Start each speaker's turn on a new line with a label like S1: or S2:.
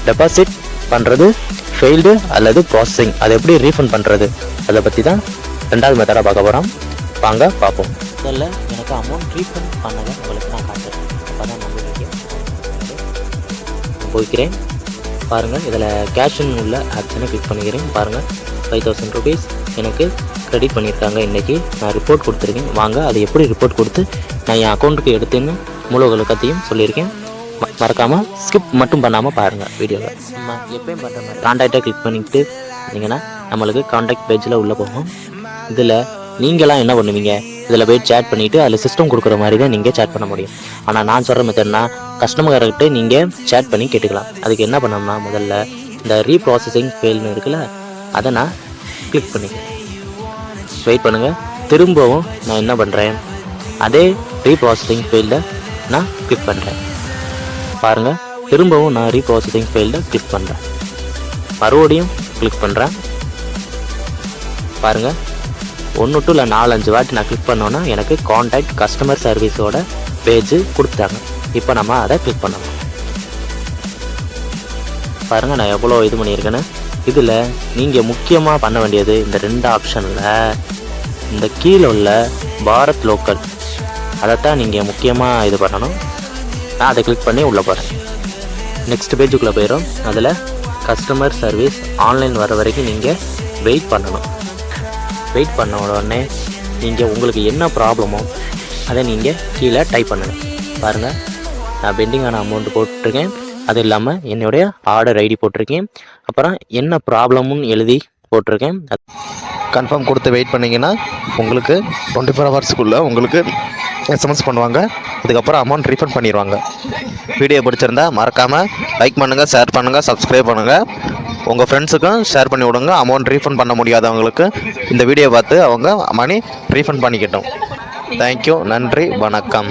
S1: Deposit பண்ணுறது failed அல்லது processing, அதை எப்படி ரீஃபண்ட் பண்ணுறது, அதை பற்றி தான் ரெண்டாவது மெத்தடாக பார்க்க போகிறோம். வாங்க பார்ப்போம்.
S2: முதல்ல எனக்கு அமௌண்ட் ரீஃபண்ட் பண்ணதை உங்களுக்கு நான் காட்டுறேன். அப்போ தான் நம்பிக்கை போய்க்கிறேன். பாருங்கள், இதில் கேஷின் உள்ள ஆப்ஷனை கிளிக் பண்ணிக்கிறேன். பாருங்கள், 5000 ருபீஸ் எனக்கு க்ரெடிட் பண்ணியிருக்காங்க. இன்றைக்கி நான் ரிப்போர்ட் கொடுத்துருக்கேன். வாங்க அதை எப்படி ரிப்போர்ட் கொடுத்து நான் என் அக்கௌண்ட்டுக்கு எடுத்துன்னு முழு விளக்கத்தையும் சொல்லியிருக்கேன். மறக்காமல் ஸ்கிப் மட்டும் பண்ணாமல் பாருங்கள் வீடியோவில். நம்ம எப்பயும் பண்ணுற மாதிரி கான்டாக்டை கிளிக் பண்ணிக்கிட்டு இருந்தீங்கன்னா நம்மளுக்கு கான்டாக்ட் பேஜில் உள்ளே போகும். இதில் நீங்களாம் என்ன பண்ணுவீங்க, இதில் போய் சேட் பண்ணிவிட்டு அதில் சிஸ்டம் கொடுக்குற மாதிரி தான் நீங்கள் சேட் பண்ண முடியும். ஆனால் நான் சொல்கிற மெத்தட்னா கஸ்டமர்கிட்ட நீங்கள் சேட் பண்ணி கேட்டுக்கலாம். அதுக்கு என்ன பண்ணோம்னா முதல்ல இந்த ரீப்ராசஸிங் ஃபெயில்னு இருக்குல்ல, அதை நான் கிளிக் பண்ணிக்கிறேன். வெயிட் பண்ணுங்கள். திரும்பவும் நான் என்ன பண்ணுறேன், அதே ரீப்ராசஸிங் ஃபெயிலில் நான் கிளிக் பண்ணுறேன். பாருங்கள், திரும்பவும் நான் ரீப்ராசஸிங் ஃபெயிலில் கிளிக் பண்ணுறேன். மறுபடியும் கிளிக் பண்ணுறேன். பாருங்கள், 1 to 4-5 வாட்டி நான் கிளிக் பண்ணோன்னா எனக்கு கான்டாக்ட் கஸ்டமர் சர்வீஸோட பேஜ் கொடுத்தாங்க. இப்போ நம்ம அதை கிளிக் பண்ணலாம். பாருங்கள், நான் எவ்வளோ இது பண்ணியிருக்கேன்னு. இதில் நீங்கள் முக்கியமாக பண்ண வேண்டியது இந்த 2 ஆப்ஷனில் இந்த கீழே உள்ள பாரத் லோக்கல், அதைத்தான் நீங்கள் முக்கியமாக இது பண்ணணும். நான் அதை கிளிக் பண்ணி உள்ளே போகிறேன். நெக்ஸ்ட் பேஜுக்குள்ளே போயிடும். அதில் கஸ்டமர் சர்வீஸ் ஆன்லைன் வர வரைக்கும் நீங்கள் வெயிட் பண்ணணும். வெயிட் பண்ண உடனே நீங்கள் உங்களுக்கு என்ன ப்ராப்ளமோ அதை நீங்கள் கீழே டைப் பண்ணுங்கள். பாருங்கள், நான் பெண்டிங்கான அமௌண்ட் போட்டிருக்கேன். அது இல்லாமல் என்னுடைய ஆர்டர் ஐடி போட்டிருக்கேன். அப்புறம் என்ன ப்ராப்ளம்னு எழுதி போட்டிருக்கேன்.
S3: கன்ஃபார்ம் கொடுத்து வெயிட் பண்ணிங்கன்னா உங்களுக்கு 24 ஹவர்ஸுக்குள்ளே உங்களுக்கு எஸ்எம்எஸ் பண்ணுவாங்க. அதுக்கப்புறம் அமௌண்ட் ரீஃபண்ட் பண்ணிடுவாங்க. வீடியோ பிடிச்சிருந்தா மறக்காமல் லைக் பண்ணுங்கள், ஷேர் பண்ணுங்கள், சப்ஸ்கிரைப் பண்ணுங்கள். உங்கள் ஃப்ரெண்ட்ஸுக்கும் ஷேர் பண்ணி விடுங்க. அமௌண்ட் ரீஃபண்ட் பண்ண முடியாதவங்களுக்கு இந்த வீடியோ பார்த்து அவங்க மணி ரீஃபண்ட் பண்ணிக்கட்டும். தேங்க்யூ, நன்றி, வணக்கம்.